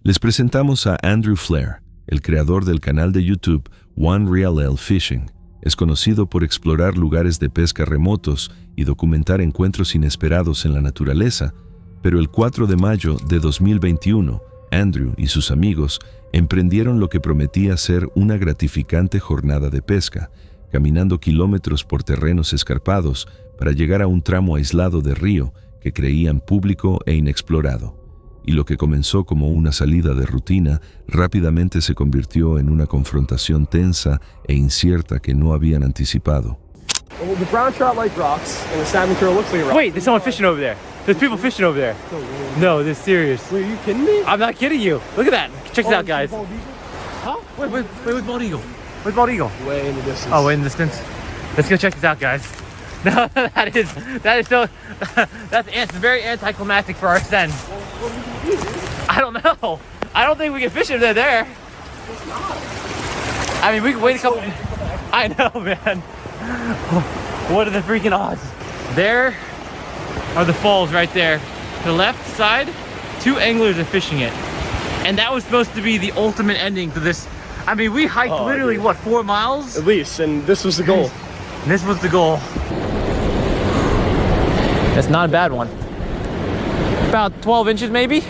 Les presentamos a Andrew Flair, el creador del canal de YouTube One Real L Fishing. Es conocido por explorar lugares de pesca remotos y documentar encuentros inesperados en la naturaleza, pero el 4 de mayo de 2021, Andrew y sus amigos emprendieron lo que prometía ser una gratificante jornada de pesca, caminando kilómetros por terrenos escarpados para llegar a un tramo aislado de río que creían público e inexplorado. Y lo que comenzó como una salida de rutina rápidamente se convirtió en una confrontación tensa e incierta que no habían anticipado. Well, the brown trout like rocks, and the salmon turtle looks like a rock. Wait, there's someone fishing over there. There's people fishing over there. No, they're serious. Wait, are you kidding me? I'm not kidding you. Look at that. Check this out, guys. Huh? Wait, where's Bald Eagle? Where's Bald Eagle? Way in the distance. Oh, way in the distance. Let's go check this out, guys. No, that is so. That's very anticlimactic for our send. Well, what are we gonna do, dude? I don't know. I don't think we can fish if they're there. It's not. I mean, we can wait a couple. I know, man. What are the freaking odds? There are the falls right there. To the left side, 2 anglers are fishing it. And that was supposed to be the ultimate ending to this. I mean, we hiked literally, what, 4 miles? At least, and this was the goal. This was the goal. That's not a bad one. About 12 inches, maybe?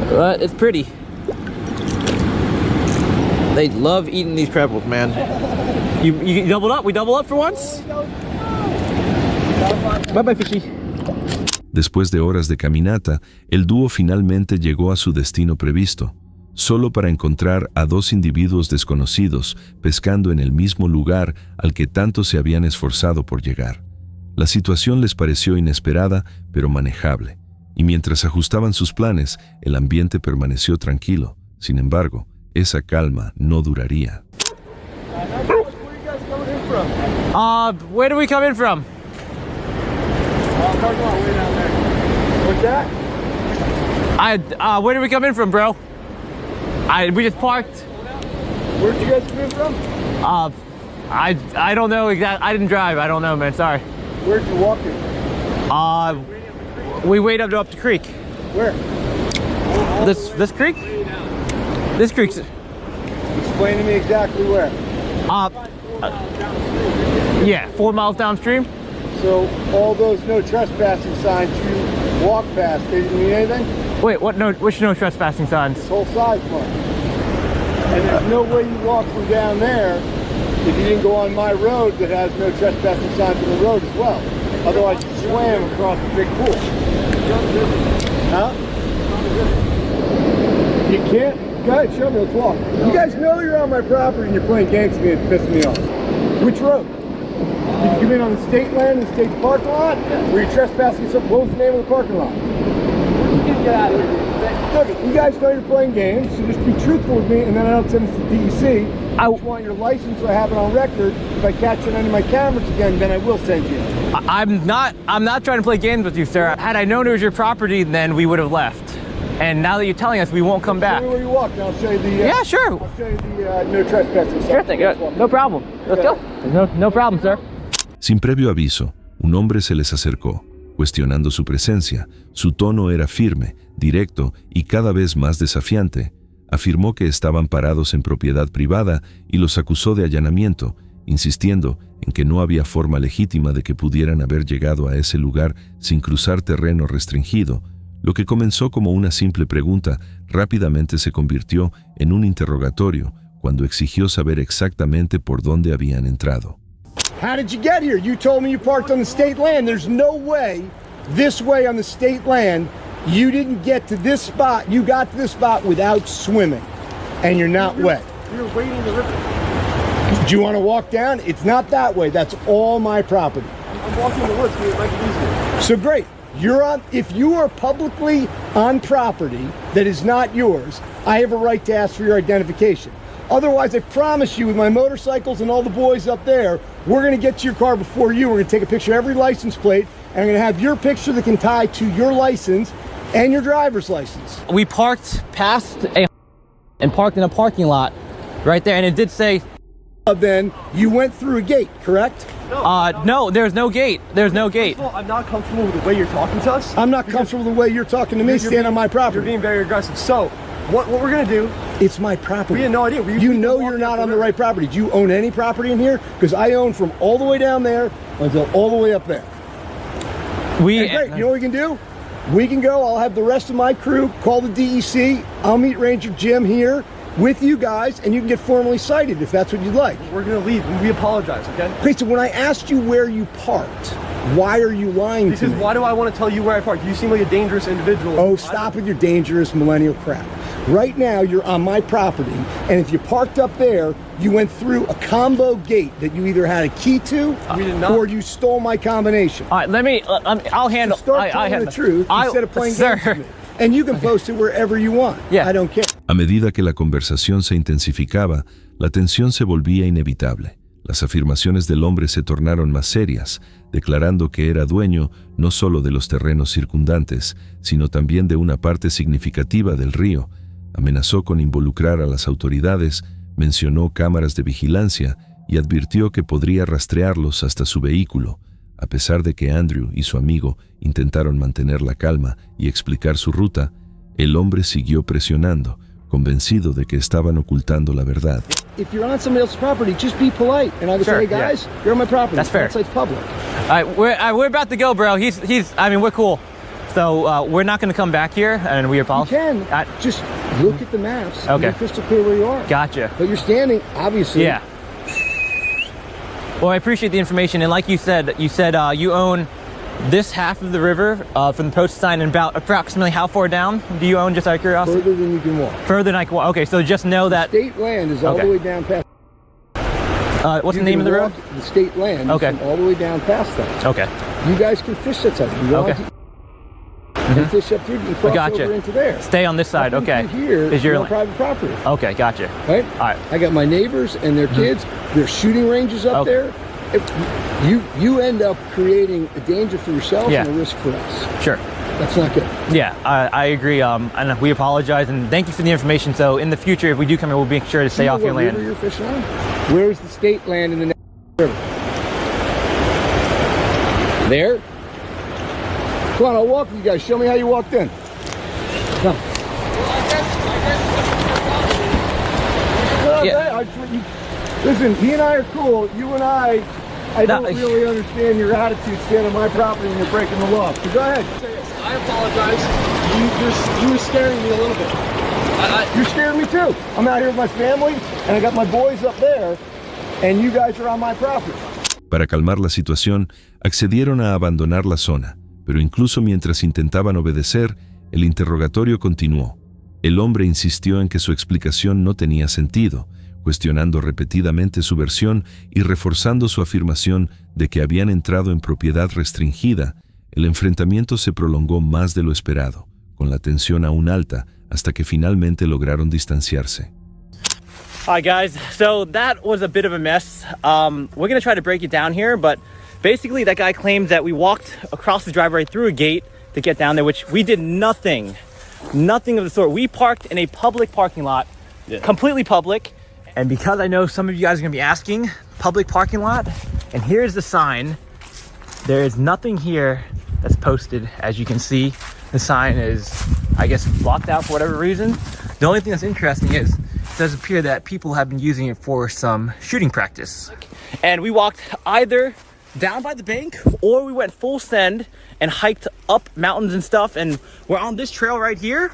But it's pretty. They love eating these pretzels, man. You doubled up? We double up for once? Bye-bye, fishy. Después de horas de caminata, el dúo finalmente llegó a su destino previsto, solo para encontrar a 2 individuos desconocidos pescando en el mismo lugar al que tanto se habían esforzado por llegar. La situación les pareció inesperada, pero manejable, y mientras ajustaban sus planes, el ambiente permaneció tranquilo. Sin embargo, esa calma no duraría. Where do we come in from? What's that? Where did we come in from, bro? We just parked. Where'd you guys come in from? I don't know exactly. I didn't drive. I don't know, man. Sorry. Where'd you walk in? We wait up the creek. Where? This creek? This creek's. Explain to me exactly where. Yeah, 4 miles downstream. So all those no trespassing signs you walk past, they didn't mean anything? Wait, what? No, which no trespassing signs? This whole side mark. And there's no way you walk from down there if you didn't go on my road that has no trespassing signs on the road as well. Otherwise you swam across the big pool. Huh? You can't? Go ahead, show me, let's walk. You guys know you're on my property and you're playing games with me and pissing me off. Which road? Did you come in on the state land and the state parking lot? Were you trespassing something? What was the name of the parking lot? Get out of here. Look, you guys know you're playing games, so just be truthful with me and then I don't send this to DEC. I just want your license so I have it on record. If I catch it on any of my cameras again, then I will send you. I'm not trying to play games with you, sir. Had I known it was your property, then we would have left. And now that you're telling us, we won't come back. Show me where you walk, and I'll show you the. Yeah, sure. I'll show you the no trespassing. Sure thing. No problem. Let's go. No problem, sir. Sin previo aviso, un hombre se les acercó, cuestionando su presencia. Su tono era firme, directo y cada vez más desafiante. Afirmó que estaban parados en propiedad privada y los acusó de allanamiento, insistiendo en que no había forma legítima de que pudieran haber llegado a ese lugar sin cruzar terreno restringido. Lo que comenzó como una simple pregunta rápidamente se convirtió en un interrogatorio cuando exigió saber exactamente por dónde habían entrado. How did you get here? You told me you parked on the state land. There's no way, this way on the state land, you didn't get to this spot. You got to this spot without swimming, and you're not wet. You're wading the river. Do you want to walk down? It's not that way. That's all my property. I'm walking in the woods, so it might be easier. So great. If you are publicly on property that is not yours, I have a right to ask for your identification. Otherwise, I promise you with my motorcycles and all the boys up there, we're going to get to your car before you. We're going to take a picture of every license plate, and I'm going to have your picture that can tie to your license and your driver's license. We parked past and parked in a parking lot right there, and it did say Then you went through a gate, correct? No, there's no gate. There's no gate. First of all, I'm not comfortable with the way you're talking to us. I'm not comfortable with the way you're talking to me. Stand on my property. You're being very aggressive. So, what we're gonna do? It's my property. We had no idea. You know you're not on the right property. Do you own any property in here? Because I own from all the way down there until all the way up there. Great. You know what we can do? We can go. I'll have the rest of my crew call the DEC. I'll meet Ranger Jim here with you guys, and you can get formally cited if that's what you'd like. We're gonna leave, and we apologize, okay? Okay, so when I asked you where you parked, why are you lying to me? Because why do I want to tell you where I parked? You seem like a dangerous individual. Oh, stop with your dangerous millennial crap. Right now, you're on my property, and if you parked up there, you went through a combo gate that you either had a key to, We did not. or you stole my combination. All right, let me. I'll handle. Start telling the truth instead of playing games with me. And you can post it wherever you want. Yeah. I don't care. A medida que la conversación se intensificaba, la tensión se volvía inevitable. Las afirmaciones del hombre se tornaron más serias, declarando que era dueño no solo de los terrenos circundantes, sino también de una parte significativa del río. Amenazó con involucrar a las autoridades, mencionó cámaras de vigilancia y advirtió que podría rastrearlos hasta su vehículo. A pesar de que Andrew y su amigo intentaron mantener la calma y explicar su ruta, el hombre siguió presionando, convencido de que estaban ocultando la verdad. If you're on somebody else's property, just be polite. And I would say, hey guys, you're on my property. That's fair. It's public. All right, we're about to go, bro. He's. I mean, we're cool. So we're not going to come back here, and we You apologize. can. Just look at the maps. Okay. You're crystal clear where you are. Gotcha. But you're standing, obviously. Yeah. Well, I appreciate the information, and like you said you own this half of the river from the post sign, and about approximately how far down do you own, just out of curiosity? Further than you can walk. Further than I can walk. Okay, so just know that. State land is all the way down past. What's the name of the road? The state land is all the way down past that. Okay. You guys can fish that side. You want to and fish up through, you cross over into there. Stay on this side. Okay. Here is your private property. Okay, gotcha. Right? All right. I got my neighbors and their kids. There's shooting ranges up there. You end up creating a danger for yourself and a risk for us. Sure. That's not good. Yeah, I agree. And we apologize and thank you for the information. So in the future, if we do come here, we'll be sure to stay off your land. River you're fishing on? Where's the state land in the river? There? Come on, I'll walk with you guys. Show me how you walked in. Come. Listen, he and I are cool. You and I don't really understand your attitude standing on my property and you're breaking the law. So go ahead. I apologize. You were scaring me a little bit. You're scaring me too. I'm out here with my family and I got my boys up there and you guys are on my property. Para calmar la situación, accedieron a abandonar la zona, pero incluso mientras intentaban obedecer, el interrogatorio continuó. El hombre insistió en que su explicación no tenía sentido, cuestionando repetidamente su versión y reforzando su afirmación de que habían entrado en propiedad restringida. El enfrentamiento se prolongó más de lo esperado, con la tensión aún alta, hasta que finalmente lograron distanciarse. Hi guys, so that was a bit of a mess. We're gonna try to break it down here, but basically that guy claims that we walked across the driveway through a gate to get down there, which we did nothing of the sort. We parked in a public parking lot, completely public. And because I know some of you guys are gonna be asking, public parking lot, and here's the sign. There is nothing here that's posted. As you can see, the sign is, I guess, blocked out for whatever reason. The only thing that's interesting is it does appear that people have been using it for some shooting practice. And we walked either down by the bank or we went full send and hiked up mountains and stuff. And we're on this trail right here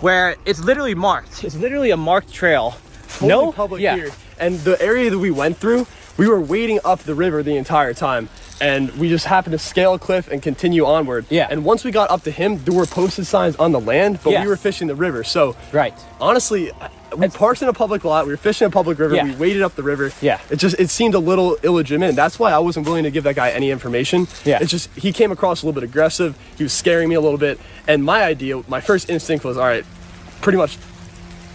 where it's literally marked. It's literally a marked trail. Totally public here. And the area that we went through, we were wading up the river the entire time. And we just happened to scale a cliff and continue onward. Yeah. And once we got up to him, there were posted signs on the land, but we were fishing the river. So honestly, we parked in a public lot, we were fishing a public river, we waded up the river. Yeah. It seemed a little illegitimate. That's why I wasn't willing to give that guy any information. Yeah. It's just, he came across a little bit aggressive. He was scaring me a little bit. And my first instinct was, all right, pretty much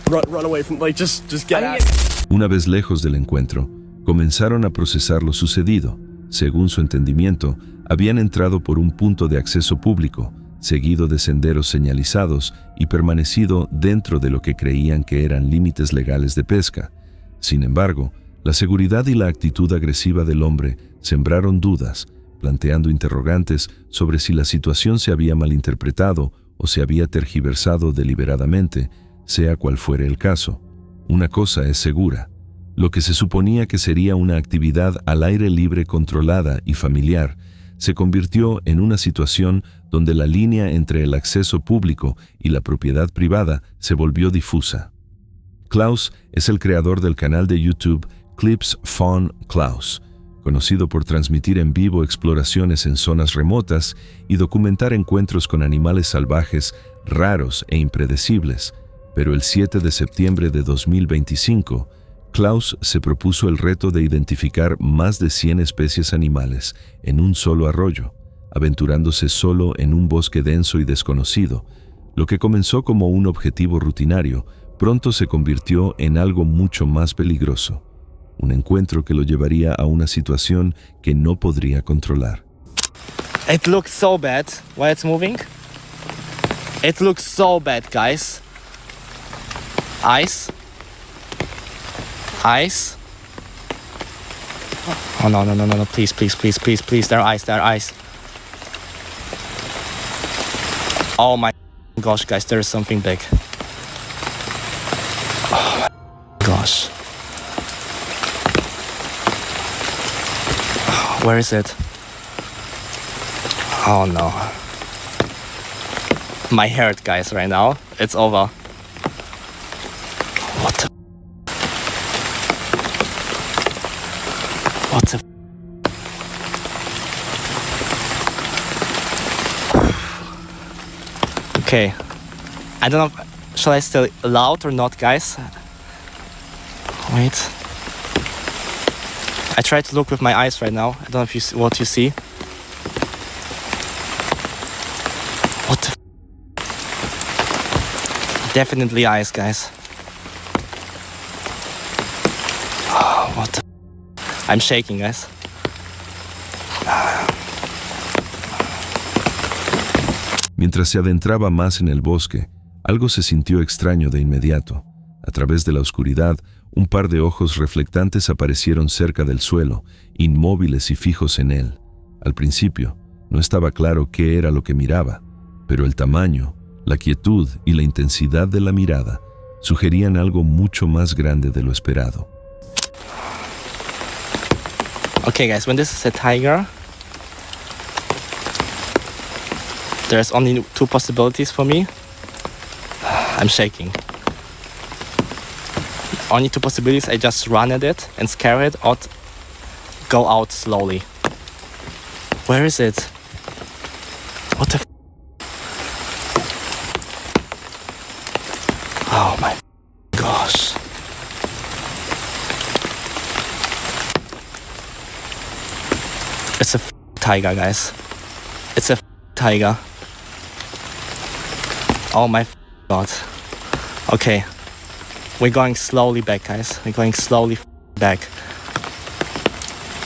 run away from, like, just get out. Una vez lejos del encuentro, comenzaron a procesar lo sucedido. Según su entendimiento, habían entrado por un punto de acceso público, seguido de senderos señalizados y permanecido dentro de lo que creían que eran límites legales de pesca. Sin embargo, La seguridad y la actitud agresiva del hombre sembraron dudas, planteando interrogantes sobre si la situación se había malinterpretado o se había tergiversado deliberadamente, sea cual fuere el caso. Una cosa es segura: lo que se suponía que sería una actividad al aire libre controlada y familiar, se convirtió en una situación donde la línea entre el acceso público y la propiedad privada se volvió difusa. Klaus es el creador del canal de YouTube Clips von Klaus, conocido por transmitir en vivo exploraciones en zonas remotas y documentar encuentros con animales salvajes raros e impredecibles. Pero el 7 de septiembre de 2025, Klaus se propuso el reto de identificar más de 100 especies animales en un solo arroyo, aventurándose solo en un bosque denso y desconocido. Lo que comenzó como un objetivo rutinario, pronto se convirtió en algo mucho más peligroso. Un encuentro que lo llevaría a una situación que no podría controlar. It looks so bad while it's moving. It looks so bad, guys. Eyes. Eyes. Oh no, no, no, no, no, please, please, please, please, please. There are eyes, there are eyes. Oh my gosh, guys, there is something big. Oh my gosh. Where is it? Oh no. My heart, guys, right now. It's over. What the? What the? Okay. I don't know. Shall I stay loud or not, guys? Wait. I try to look with my eyes right now. I don't know if you see what you see. What the? Definitely eyes, guys. Oh, what the? I'm shaking, guys. Mientras se adentraba más en el bosque, algo se sintió extraño de inmediato. A través de la oscuridad, un par de ojos reflectantes aparecieron cerca del suelo, inmóviles y fijos en él. Al principio, no estaba claro qué era lo que miraba, pero el tamaño, la quietud y la intensidad de la mirada sugerían algo mucho más grande de lo esperado. Okay, guys, when this is a tiger, there's only two possibilities for me. I'm shaking. Only two possibilities: I just run at it and scare it, or go out slowly. Where is it? What the? Oh my gosh. It's a tiger, guys. It's a tiger. Oh my god. Okay. We're going slowly back, guys. We're going slowly back.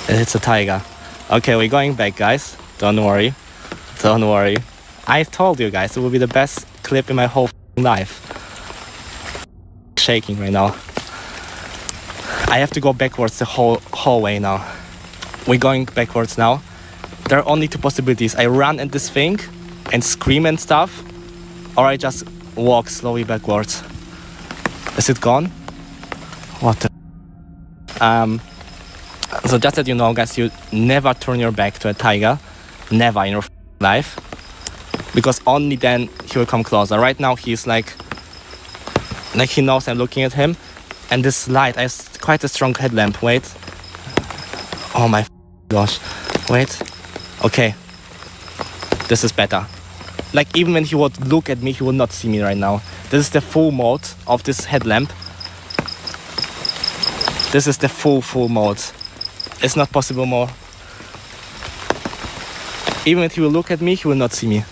It's a tiger. Okay, we're going back, guys. Don't worry. Don't worry. I told you guys, it will be the best clip in my whole life. Shaking right now. I have to go backwards the whole way now. We're going backwards now. There are only two possibilities. I run at this thing and scream and stuff, or I just walk slowly backwards. Is it gone? What the? So just that you know, guys, you never turn your back to a tiger. Never in your life. Because only then he will come closer. Right now he's like he knows I'm looking at him. And this light, I have quite a strong headlamp. Wait. Oh my gosh. Wait. Okay. This is better. Like even when he would look at me, he would not see me right now. This is the full mode of this headlamp. This is the full mode. It's not possible more. Even if he will look at me, he will not see me.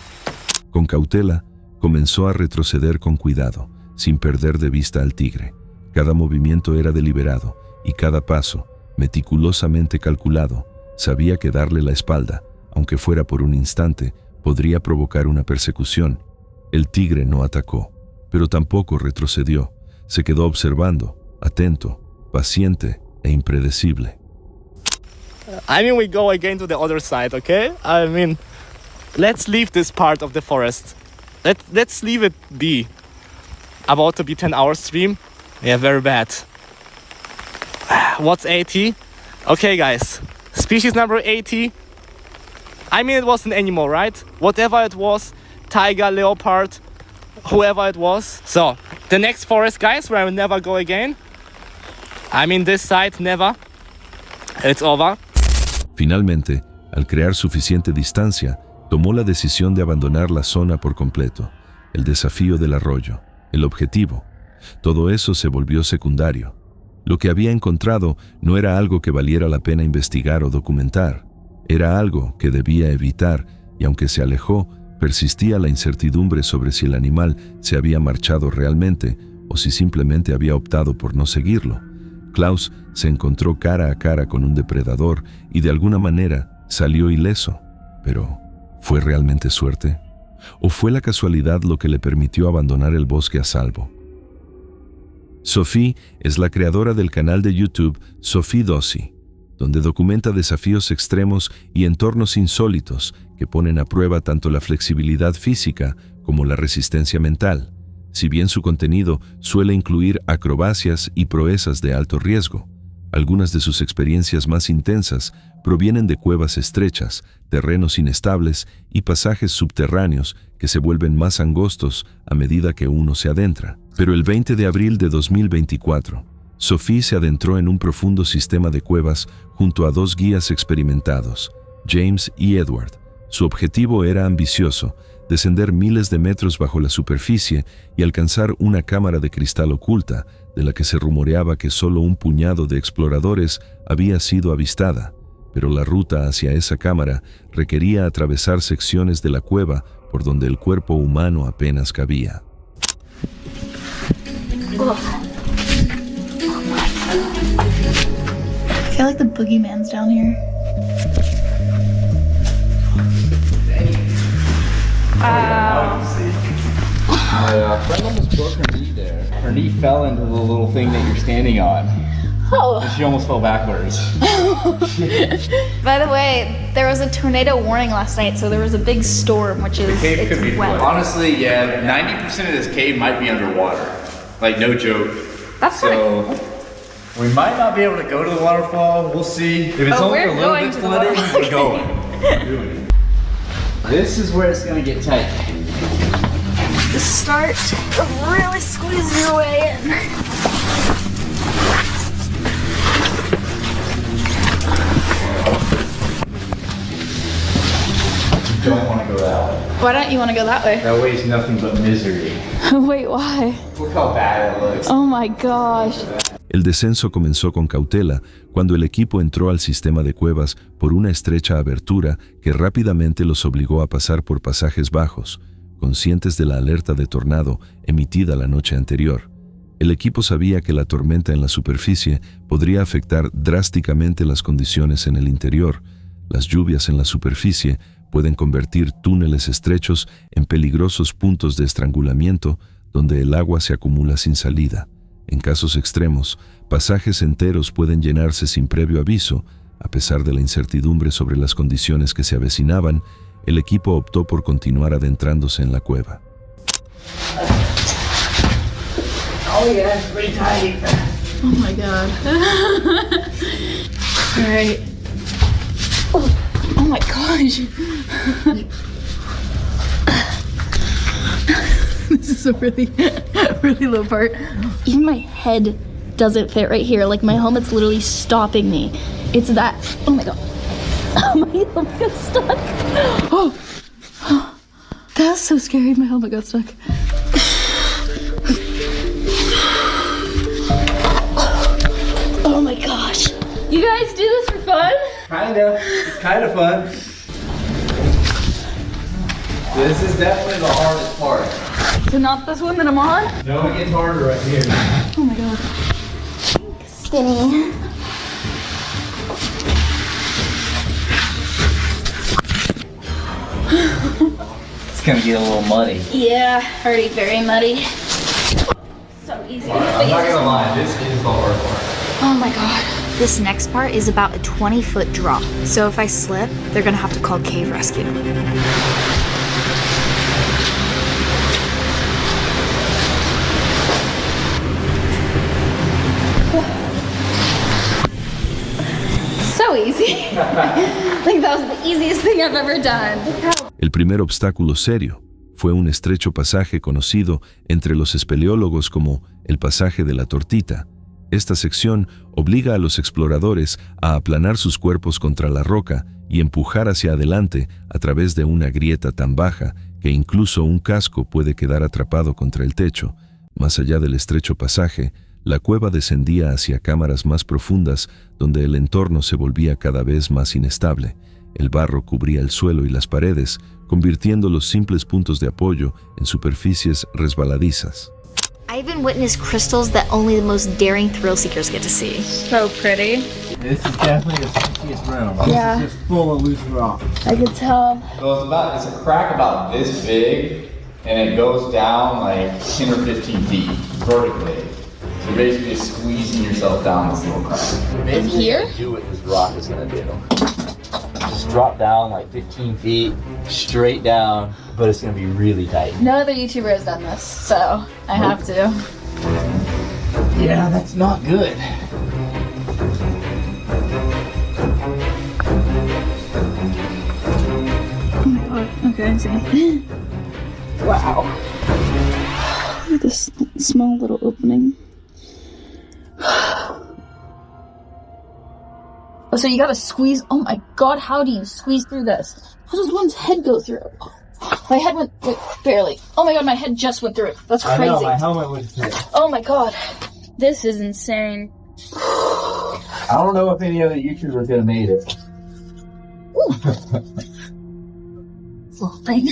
Con cautela, comenzó a retroceder con cuidado, sin perder de vista al tigre. Cada movimiento era deliberado y cada paso, meticulosamente calculado. Sabía que darle la espalda, aunque fuera por un instante, podría provocar una persecución. El tigre no atacó, pero tampoco retrocedió. Se quedó observando, atento, paciente, e impredecible. I mean, we go again to the other side, okay? I mean, let's leave this part of the forest. Let's leave it be. About to be 10-hour stream. Yeah, very bad. What's 80? Okay, guys. Species number 80. I mean, it wasn't an animal, right? Whatever it was, tiger, leopard, whoever it was. So, the next forest, guys, where I will never go again. I mean, this side, never. It's over. Finalmente, al crear suficiente distancia, tomó la decisión de abandonar la zona por completo. El desafío del arroyo, el objetivo. Todo eso se volvió secundario. Lo que había encontrado no era algo que valiera la pena investigar o documentar. Era algo que debía evitar, y aunque se alejó, persistía la incertidumbre sobre si el animal se había marchado realmente o si simplemente había optado por no seguirlo. Klaus se encontró cara a cara con un depredador y de alguna manera salió ileso. Pero, ¿fue realmente suerte? ¿O fue la casualidad lo que le permitió abandonar el bosque a salvo? Sophie es la creadora del canal de YouTube Sophie Dossi, donde documenta desafíos extremos y entornos insólitos que ponen a prueba tanto la flexibilidad física como la resistencia mental, si bien su contenido suele incluir acrobacias y proezas de alto riesgo. Algunas de sus experiencias más intensas provienen de cuevas estrechas, terrenos inestables y pasajes subterráneos que se vuelven más angostos a medida que uno se adentra. Pero el 20 de abril de 2024, Sophie se adentró en un profundo sistema de cuevas junto a dos guías experimentados, James y Edward. Su objetivo era ambicioso: descender miles de metros bajo la superficie y alcanzar una cámara de cristal oculta, de la que se rumoreaba que solo un puñado de exploradores había sido avistada. Pero la ruta hacia esa cámara requería atravesar secciones de la cueva por donde el cuerpo humano apenas cabía. I feel like the boogeyman's down here. My friend almost broke her knee there. Her knee fell into the little thing that you're standing on. Oh. And she almost fell backwards. By the way, there was a tornado warning last night, so there was a big storm, which is it's wet. Honestly, yeah, 90% of this cave might be underwater. Like, no joke. That's so we might not be able to go to the waterfall. We'll see. If it's only a little bit flooded, we're going. This is where it's gonna get tight. Start really squeezing your way in. You don't want to go that way. Why don't you want to go that way? That way is nothing but misery. Wait, why? Look how bad it looks. Oh my gosh. El descenso comenzó con cautela cuando el equipo entró al sistema de cuevas por una estrecha abertura que rápidamente los obligó a pasar por pasajes bajos, conscientes de la alerta de tornado emitida la noche anterior. El equipo sabía que la tormenta en la superficie podría afectar drásticamente las condiciones en el interior. Las lluvias en la superficie pueden convertir túneles estrechos en peligrosos puntos de estrangulamiento donde el agua se acumula sin salida. En casos extremos, pasajes enteros pueden llenarse sin previo aviso. A pesar de la incertidumbre sobre las condiciones que se avecinaban, el equipo optó por continuar adentrándose en la cueva. Oh yeah, it's pretty tight. Oh my god. All right. Oh my gosh. This is a really low part. Even my head doesn't fit right here. Like my helmet's literally stopping me. It's that. Oh my god. My helmet got stuck. Oh. That's so scary. My helmet got stuck. Oh my gosh. You guys do this for fun? Kinda. It's kind of fun. This is definitely the hardest part. So not this one that I'm on? No, it gets harder right here. Oh my god. Skinny. It's gonna get a little muddy. Yeah, already very muddy. So easy. I'm not gonna lie, this is the hard part. Oh my god. This next part is about a 20-foot drop, so if I slip, they're gonna have to call cave rescue. So easy. Like that was the easiest thing I've ever done. El primer obstáculo serio fue un estrecho pasaje conocido entre los espeleólogos como el pasaje de la tortita. Esta sección obliga a los exploradores a aplanar sus cuerpos contra la roca y empujar hacia adelante a través de una grieta tan baja que incluso un casco puede quedar atrapado contra el techo. Más allá del estrecho pasaje, la cueva descendía hacia cámaras más profundas donde el entorno se volvía cada vez más inestable. El barro cubría el suelo y las paredes, convirtiendo los simples puntos de apoyo en superficies resbaladizas. I even witnessed crystals that only the most daring thrill seekers get to see. So pretty. This is definitely the stickiest room. Yeah. This is just full of loose rock. I could tell. So it's a crack about this big, and it goes down like 10 or 15 feet vertically. So you're basically just squeezing yourself down this little crack. Basically, here? do what this rock is gonna do. Just drop down like 15 feet, straight down, but it's gonna be really tight. No other YouTuber has done this, so I have to. Yeah, that's not good. Oh my god. Okay, I see. Wow. Look at this small little opening. Oh, so you gotta squeeze. Oh my god, how do you squeeze through this? How does one's head go through? My head went like barely. Oh my god, my head just went through it. That's crazy. I know, my helmet went through it. Oh my god. This is insane. I don't know if any other YouTubers could have made it. This little thing.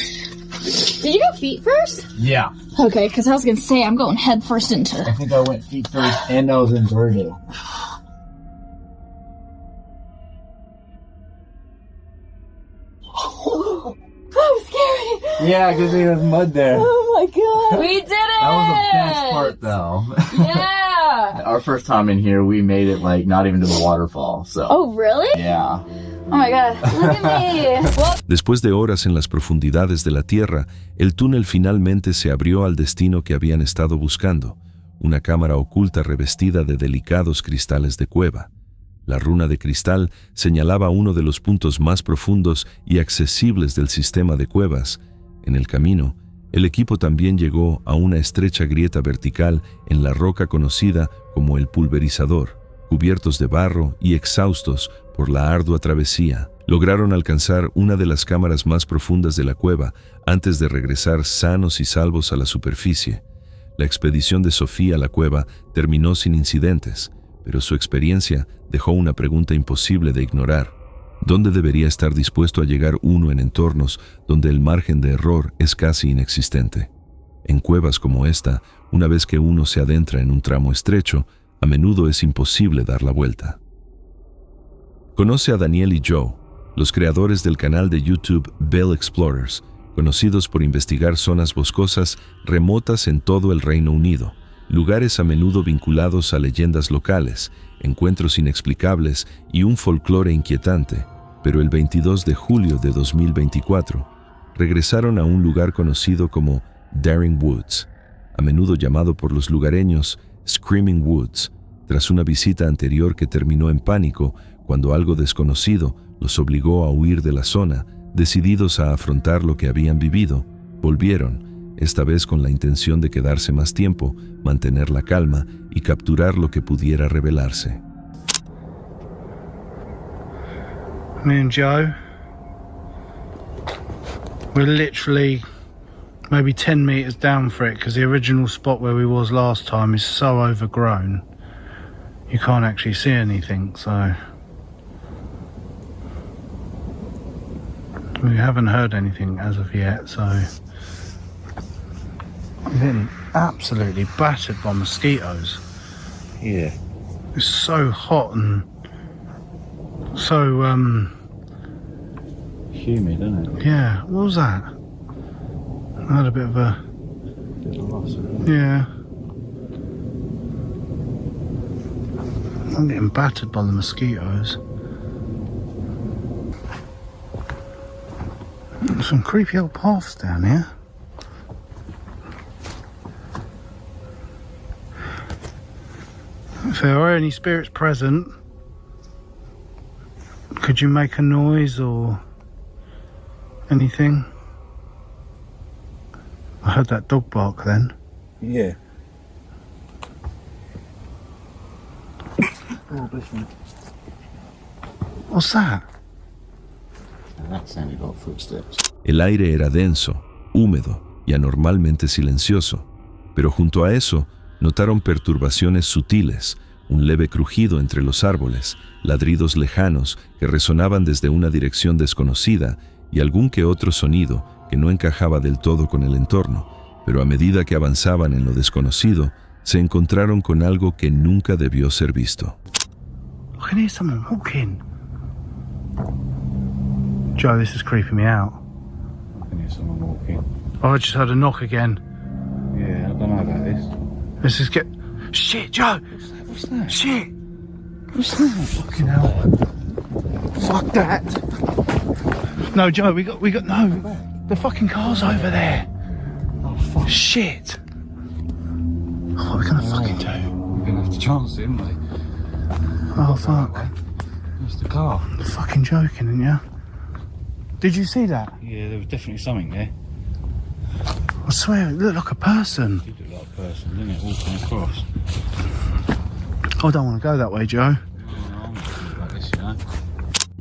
Did you go feet first? Yeah. Okay, because I was gonna say I'm going head first into. I think I went feet first and I was inverted. I'm scary. Yeah, because there was mud there. Oh my god. We did it! That was the best part though. Yeah. Our first time in here, we made it like not even to the waterfall, so. Oh, really? Yeah. Oh my god, look at me. Well, Después de horas en las profundidades de la Tierra, el túnel finalmente se abrió al destino que habían estado buscando, una cámara oculta revestida de delicados cristales de cueva. La runa de cristal señalaba uno de los puntos más profundos y accesibles del sistema de cuevas. En el camino, el equipo también llegó a una estrecha grieta vertical en la roca conocida como el pulverizador. Cubiertos de barro y exhaustos por la ardua travesía, lograron alcanzar una de las cámaras más profundas de la cueva antes de regresar sanos y salvos a la superficie. La expedición de Sofía a la cueva terminó sin incidentes, pero su experiencia dejó una pregunta imposible de ignorar. ¿Dónde debería estar dispuesto a llegar uno en entornos donde el margen de error es casi inexistente? En cuevas como esta, una vez que uno se adentra en un tramo estrecho, a menudo es imposible dar la vuelta. Conoce a Daniel y Joe, los creadores del canal de YouTube Bell Explorers, conocidos por investigar zonas boscosas remotas en todo el Reino Unido, lugares a menudo vinculados a leyendas locales, encuentros inexplicables y un folclore inquietante. Pero el 22 de julio de 2024, regresaron a un lugar conocido como Daring Woods, a menudo llamado por los lugareños Screaming Woods, tras una visita anterior que terminó en pánico cuando algo desconocido los obligó a huir de la zona. Decididos a afrontar lo que habían vivido, volvieron, esta vez con la intención de quedarse más tiempo, mantener la calma y capturar lo que pudiera revelarse. Me and Joe, we're literally maybe 10 meters down for it because the original spot where we was last time is so overgrown you can't actually see anything, so we haven't heard anything as of yet, so we're getting absolutely battered by mosquitoes. Yeah. It's so hot and so Humid, isn't it? yeah, what was that? I had a bit of a yeah. I'm getting battered by the mosquitoes. There's some creepy old paths down here. If there are any spirits present, could you make a noise or anything? I heard that dog bark then. Yeah. Oh, bless me. What's that? That sounded like footsteps. El aire era denso, húmedo y anormalmente silencioso, pero junto a eso notaron perturbaciones sutiles, un leve crujido entre los árboles, ladridos lejanos que resonaban desde una dirección desconocida y algún que otro sonido que no encajaba del todo con el entorno, pero a medida que avanzaban en lo desconocido, se encontraron con algo que nunca debió ser visto. I can hear someone walking. Joe, this is creeping me out. I can hear someone walking. Oh, I just heard a knock again. Yeah, I don't know about this. This is Shit, Joe! What's that? Shit! What's that? Fucking hell. Fuck that! No, Joe, we got no. The fucking car's over there. Oh, fuck. Shit! What are we gonna fucking do? We're gonna have to chance it, aren't we? Oh, fuck. That's the car. You're fucking joking, aren't you? Did you see that? Yeah, there was definitely something there. I swear, it looked like a person. It did look like a person, didn't it? Walking across. I don't want to go that way, Joe. Oh, I'm not sure about this, you know.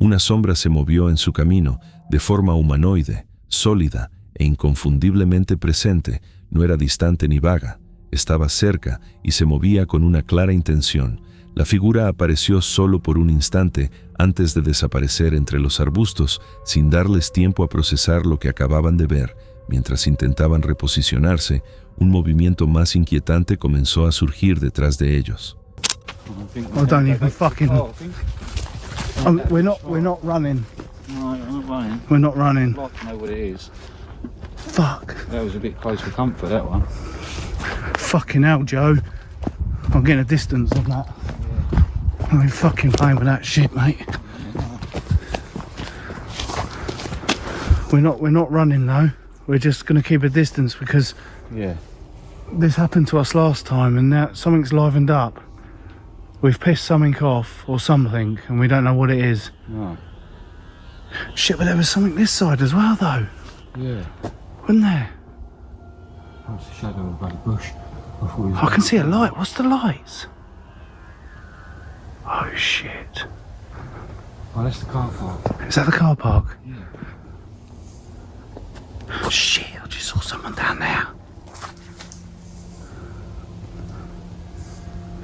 Una sombra se movió en su camino, de forma humanoide, sólida e inconfundiblemente presente. No era distante ni vaga, estaba cerca y se movía con una clara intención. La figura apareció solo por un instante antes de desaparecer entre los arbustos, sin darles tiempo a procesar lo que acababan de ver. Mientras intentaban reposicionarse, un movimiento más inquietante comenzó a surgir detrás de ellos. I don't even fucking... we're not running. No, I'm not running. We're not running. I'd like to know what it is. Fuck. That was a bit close for comfort, that one. Fucking hell, Joe. I'm getting a distance on that. I ain't fucking playing with that shit, mate. We're not running though. We're just gonna keep a distance because this happened to us last time and now something's livened up. We've pissed something off or something and we don't know what it is. No. Shit, but there was something this side as well though. Yeah. Wasn't there? That was the shadow of a bloody bush. I can see a light. What's the lights? Oh shit. Oh, that's the car park. Is that the car park? Yeah. Shit, I just saw someone down there.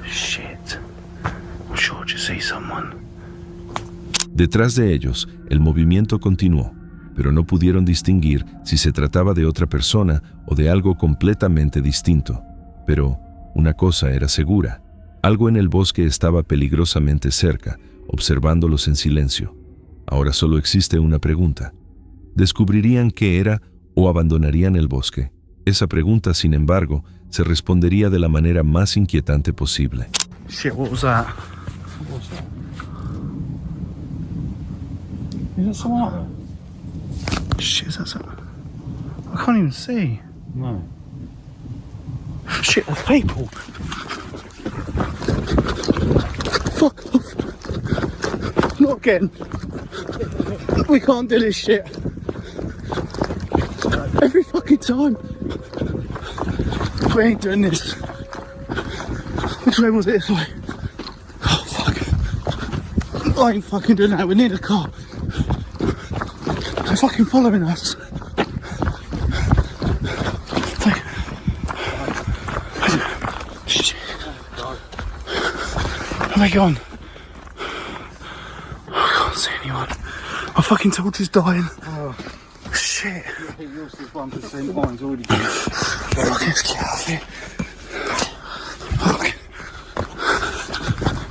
Shit. I'm sure I just see someone. Detrás de ellos, el movimiento continuó, pero no pudieron distinguir si se trataba de otra persona o de algo completamente distinto. Pero una cosa era segura. Algo en el bosque estaba peligrosamente cerca, observándolos en silencio. Ahora solo existe una pregunta. ¿Descubrirían qué era o abandonarían el bosque? Esa pregunta, sin embargo, se respondería de la manera más inquietante posible. Shit, what was that? What's that? Is that someone up there? Shit, is that something? I can't even see. No. Shit, there's people. Fuck off. Not again. We can't do this shit. Every fucking time. We ain't doing this. Which way was it? This way. Oh, fuck. I ain't fucking doing that. We need a car. They're fucking following us. Shit. Where are they gone? I can't see anyone. My fucking torch is dying. Oh. Shit. Yours is 1%, mine's already gone. Let's get out of here. Fuck.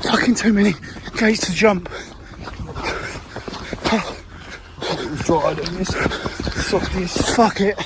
Fucking too many gates to jump. It was dried in this. Softies. Fuck it.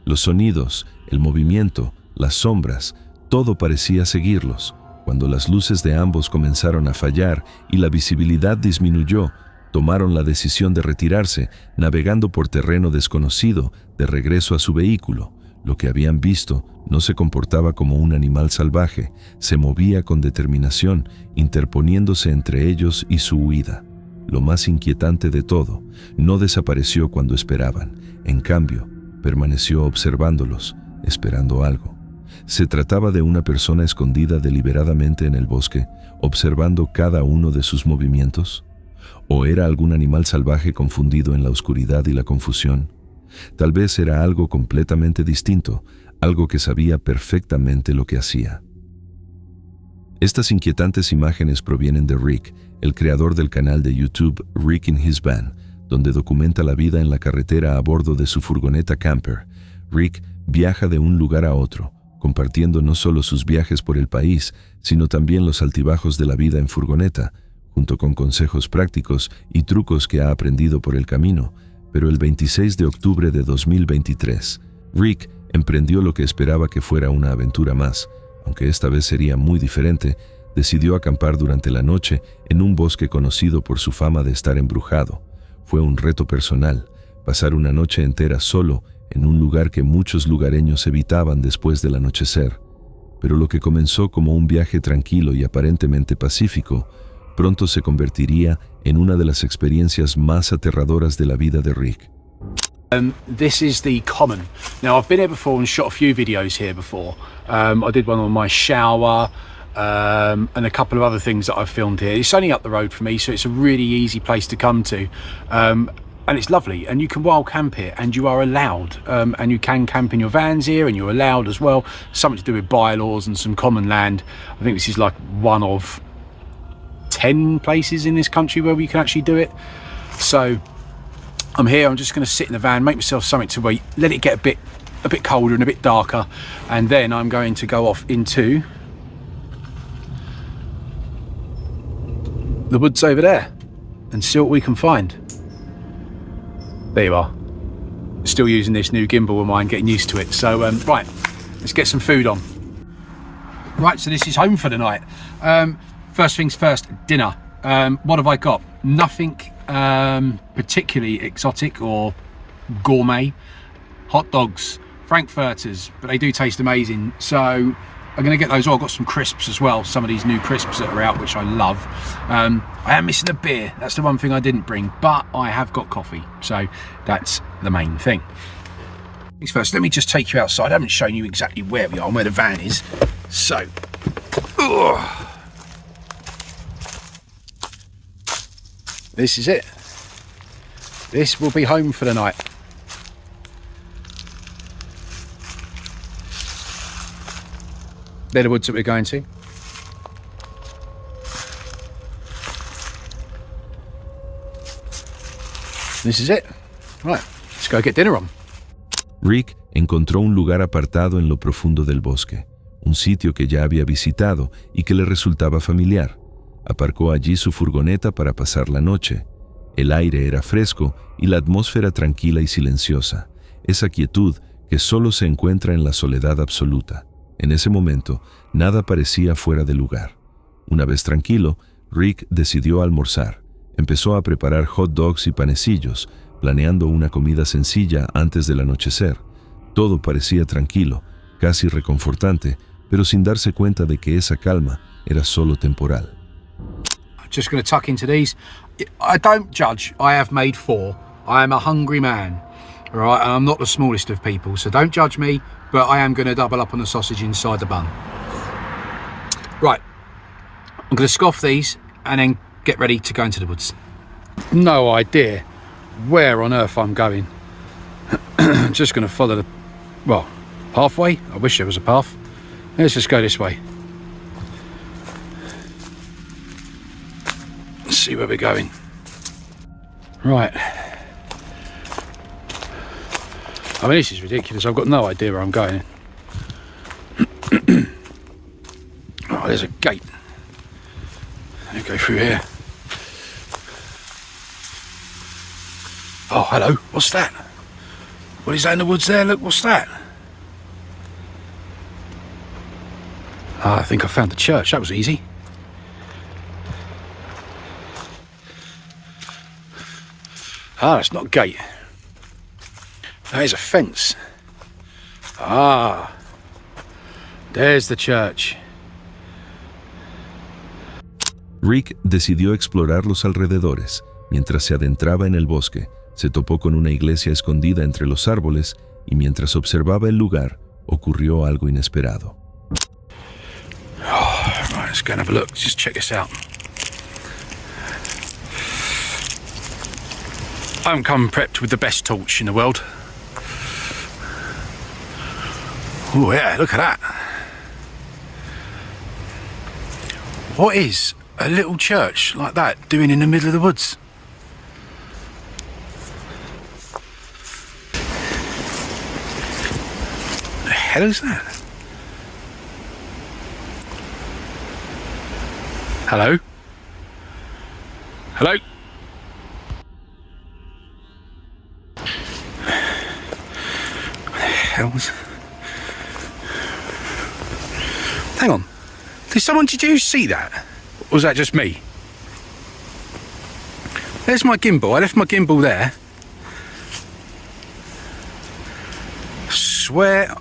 Los sonidos, el movimiento, las sombras, todo parecía seguirlos. Cuando las luces de ambos comenzaron a fallar y la visibilidad disminuyó, tomaron la decisión de retirarse, navegando por terreno desconocido, de regreso a su vehículo. Lo que habían visto no se comportaba como un animal salvaje, se movía con determinación, interponiéndose entre ellos y su huida. Lo más inquietante de todo, no desapareció cuando esperaban. En cambio, permaneció observándolos, esperando algo. ¿Se trataba de una persona escondida deliberadamente en el bosque, observando cada uno de sus movimientos? ¿O era algún animal salvaje confundido en la oscuridad y la confusión? Tal vez era algo completamente distinto, algo que sabía perfectamente lo que hacía. Estas inquietantes imágenes provienen de Rick, el creador del canal de YouTube Rick in His Van, donde documenta la vida en la carretera a bordo de su furgoneta camper. Rick viaja de un lugar a otro, compartiendo no solo sus viajes por el país, sino también los altibajos de la vida en furgoneta, junto con consejos prácticos y trucos que ha aprendido por el camino. Pero el 26 de octubre de 2023, Rick emprendió lo que esperaba que fuera una aventura más, aunque esta vez sería muy diferente. Decidió acampar durante la noche en un bosque conocido por su fama de estar embrujado. Fue un reto personal, pasar una noche entera solo en un lugar que muchos lugareños evitaban después del anochecer. Pero lo que comenzó como un viaje tranquilo y aparentemente pacífico, pronto se convertiría en una de las experiencias más aterradoras de la vida de Rick. This is the common. Now, I've been here before and shot a few videos here before. I did one on my shower and a couple of other things that I've filmed here. It's only up the road from me, so it's a really easy place to come to. And it's lovely, and you can wild camp here, and you are allowed, and you can camp in your vans here, and you're allowed as well. Something to do with bylaws and some common land. I think this is like one of 10 places in this country where we can actually do it. So I'm here, I'm just going to sit in the van, make myself something to eat, let it get a bit colder and a bit darker, and then I'm going to go off into the woods over there and see what we can find. There you are. Still using this new gimbal of mine, getting used to it. So right, let's get some food on. Right, so this is home for the night. First things first, dinner. What have I got? Nothing particularly exotic or gourmet. Hot dogs, frankfurters, but they do taste amazing. So I'm going to get those. Oh, I've got some crisps as well. Some of these new crisps that are out, which I love. I am missing a beer. That's the one thing I didn't bring, but I have got coffee. So that's the main thing. First, let me just take you outside. I haven't shown you exactly where we are and where the van is. So, this is it. This will be home for the night. They're the woods that we're going to. This is it. Right, let's go get dinner on. Rick encontró un lugar apartado en lo profundo del bosque, un sitio que ya había visitado y que le resultaba familiar. Aparcó allí su furgoneta para pasar la noche. El aire era fresco y la atmósfera tranquila y silenciosa, esa quietud que solo se encuentra en la soledad absoluta. En ese momento, nada parecía fuera de lugar. Una vez tranquilo, Rick decidió almorzar. Empezó a preparar hot dogs y panecillos, planeando una comida sencilla antes del anochecer. Todo parecía tranquilo, casi reconfortante, pero sin darse cuenta de que esa calma era solo temporal. Just going to tuck into these. I don't judge. I have made 4. I am a hungry man. All right, and I'm not the smallest of people, so don't judge me, but I am going to double up on the sausage inside the bun. Right, I'm going to scoff these and then get ready to go into the woods. No idea where on earth I'm going. Just going to follow the, well, pathway. I wish there was a path. Let's just go this way. Let's see where we're going. Right. I mean, this is ridiculous. I've got no idea where I'm going. Oh, there's a gate. Let me go through here. Oh, hello. What's that? What is that in the woods there? Look, what's that? Ah, I think I found the church. That was easy. Ah, that's not a gate. That is a fence. Ah, there's the church. Rick decidió explorar los alrededores. Mientras se adentraba en el bosque, se topó con una iglesia escondida entre los árboles y mientras observaba el lugar, ocurrió algo inesperado. Oh, right, let's go and have a look. Just check this out. I'm come prepped with the best torch in the world. Oh yeah, look at that. What is a little church like that doing in the middle of the woods? The hell is that? Hello? Hello? Hang on. Did you see that? Or was that just me? There's my gimbal. I left my gimbal there. Swear.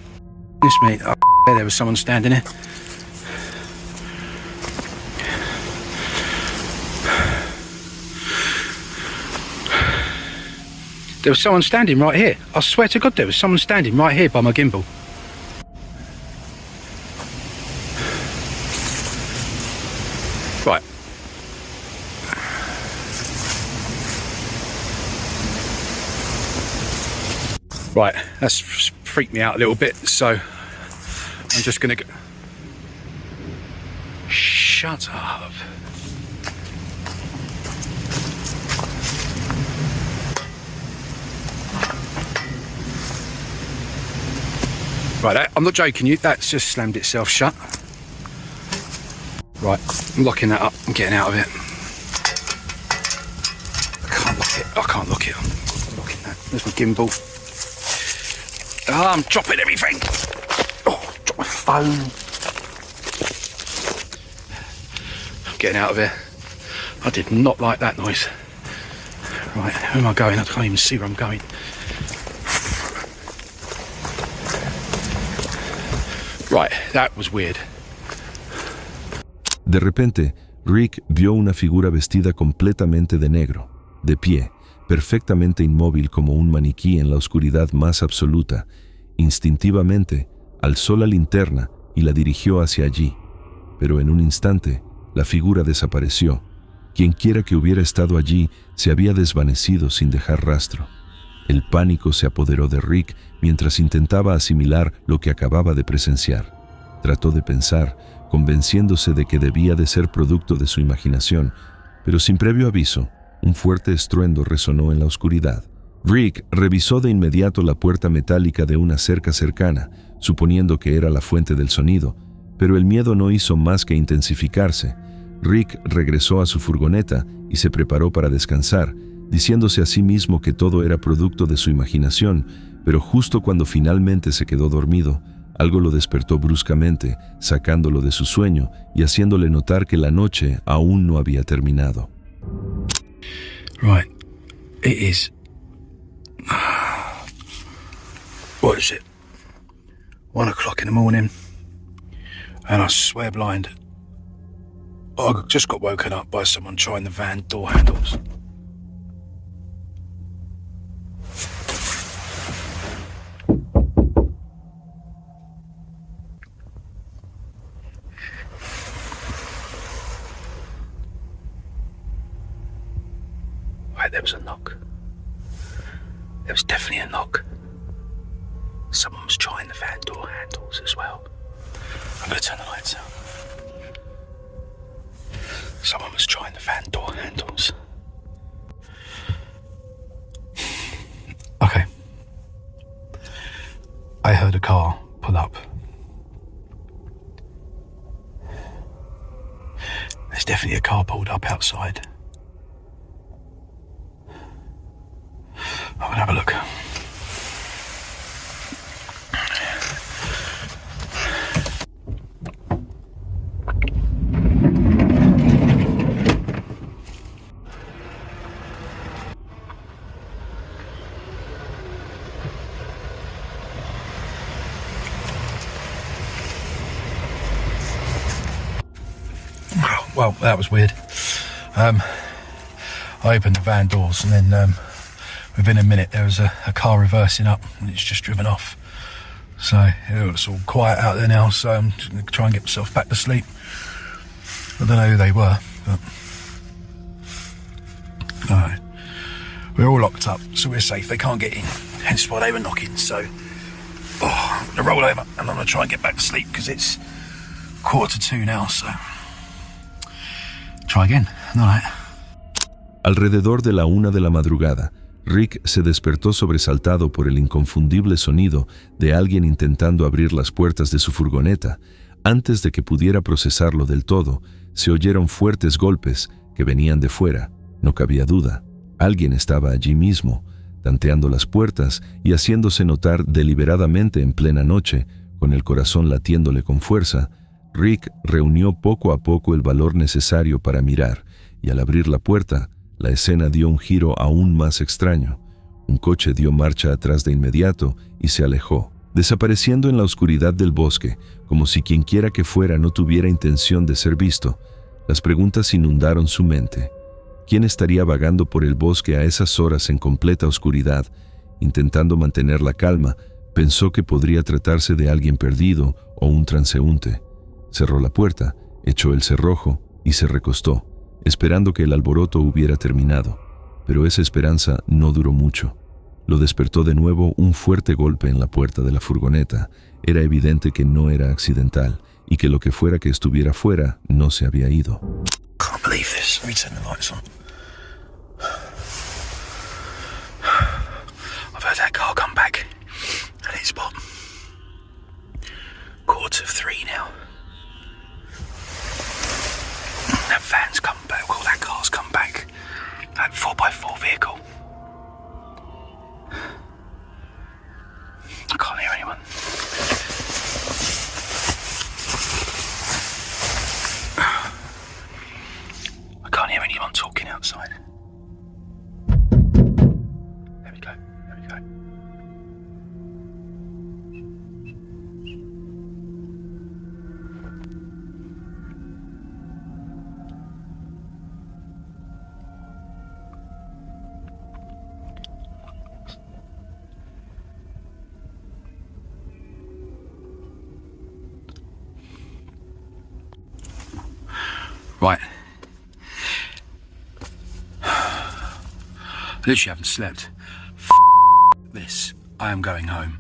This me. Oh, there was someone standing there. There was someone standing right here. I swear to God, there was someone standing right here by my gimbal. Right. Right, that's freaked me out a little bit, so I'm just gonna go. Shut up. Right, I'm not joking you, that's just slammed itself shut. Right, I'm locking that up, I'm getting out of it. I can't lock it. I'm locking that. There's my gimbal. Oh, I'm dropping everything. Oh, drop my phone. I'm getting out of here. I did not like that noise. Right, where am I going? I can't even see where I'm going. Right, that was weird. De repente, Rick vio una figura vestida completamente de negro, de pie, perfectamente inmóvil como un maniquí en la oscuridad más absoluta. Instintivamente, alzó la linterna y la dirigió hacia allí. Pero en un instante, la figura desapareció. Quienquiera que hubiera estado allí se había desvanecido sin dejar rastro. El pánico se apoderó de Rick mientras intentaba asimilar lo que acababa de presenciar. Trató de pensar, convenciéndose de que debía de ser producto de su imaginación, pero sin previo aviso, un fuerte estruendo resonó en la oscuridad. Rick revisó de inmediato la puerta metálica de una cerca cercana, suponiendo que era la fuente del sonido, pero el miedo no hizo más que intensificarse. Rick regresó a su furgoneta y se preparó para descansar, diciéndose a sí mismo que todo era producto de su imaginación, pero justo cuando finalmente se quedó dormido, algo lo despertó bruscamente, sacándolo de su sueño y haciéndole notar que la noche aún no había terminado. Right, it is. What is it? 1 o'clock in the morning, and I swear blind, I just got woken up by someone trying the van door handles. Right, there was a knock. There was definitely a knock. Someone was trying the van door handles as well. I'm gonna turn the lights out. Someone was trying the van door handles. Okay. I heard a car pull up. There's definitely a car pulled up outside. I'm gonna have a look. well, that was weird. I opened the van doors and then within a minute there was a car reversing up and it's just driven off. So it's all quiet out there now, so I'm just going to try and get myself back to sleep. I don't know who they were, but... Alright. We're all locked up, so we're safe. They can't get in, hence why they were knocking. So I'm going to roll over and I'm going to try and get back to sleep because it's 1:45 now, so try again. Alright. Alrededor de la 1 de la madrugada, Rick se despertó sobresaltado por el inconfundible sonido de alguien intentando abrir las puertas de su furgoneta. Antes de que pudiera procesarlo del todo, se oyeron fuertes golpes que venían de fuera. No cabía duda. Alguien estaba allí mismo, tanteando las puertas y haciéndose notar deliberadamente en plena noche, con el corazón latiéndole con fuerza. Rick reunió poco a poco el valor necesario para mirar, y al abrir la puerta, la escena dio un giro aún más extraño. Un coche dio marcha atrás de inmediato y se alejó, desapareciendo en la oscuridad del bosque, como si quienquiera que fuera no tuviera intención de ser visto. Las preguntas inundaron su mente. ¿Quién estaría vagando por el bosque a esas horas en completa oscuridad? Intentando mantener la calma, pensó que podría tratarse de alguien perdido o un transeúnte. Cerró la puerta, echó el cerrojo y se recostó, esperando que el alboroto hubiera terminado. Pero esa esperanza no duró mucho. Lo despertó de nuevo un fuerte golpe en la puerta de la furgoneta. Era evidente que no era accidental y que lo que fuera que estuviera fuera no se había ido. Can't believe this. Let me turn the lights on. I've heard that car come back, and it's what? 2:45 now. That van's come back. Well, that car's come back. That 4x4 vehicle. I can't hear anyone. I can't hear anyone talking outside. There we go. There we go. Right. I literally haven't slept. This. I am going home.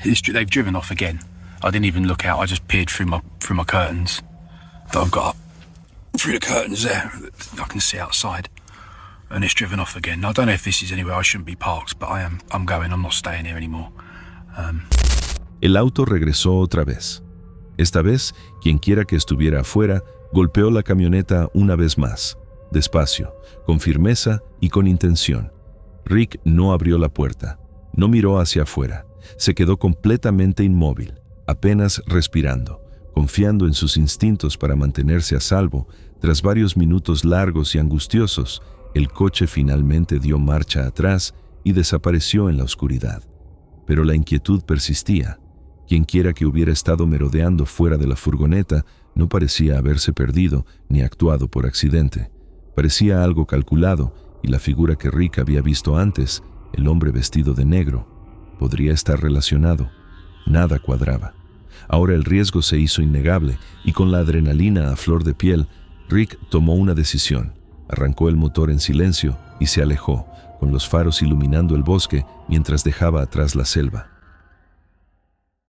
They've driven off again. I didn't even look out. I just peered through my curtains that I've got up. Through the curtains there, I can see outside. And it's driven off again. I don't know if this is anywhere I shouldn't be parked, but I'm going. I'm not staying here anymore. El auto regresó otra vez. Esta vez, quienquiera que estuviera afuera, golpeó la camioneta una vez más, despacio, con firmeza y con intención. Rick no abrió la puerta, no miró hacia afuera, se quedó completamente inmóvil, apenas respirando, confiando en sus instintos para mantenerse a salvo. Tras varios minutos largos y angustiosos, el coche finalmente dio marcha atrás y desapareció en la oscuridad. Pero la inquietud persistía. Quienquiera que hubiera estado merodeando fuera de la furgoneta no parecía haberse perdido ni actuado por accidente. Parecía algo calculado, y la figura que Rick había visto antes, el hombre vestido de negro, podría estar relacionado. Nada cuadraba. Ahora el riesgo se hizo innegable, y con la adrenalina a flor de piel, Rick tomó una decisión. Arrancó el motor en silencio y se alejó, con los faros iluminando el bosque mientras dejaba atrás la selva.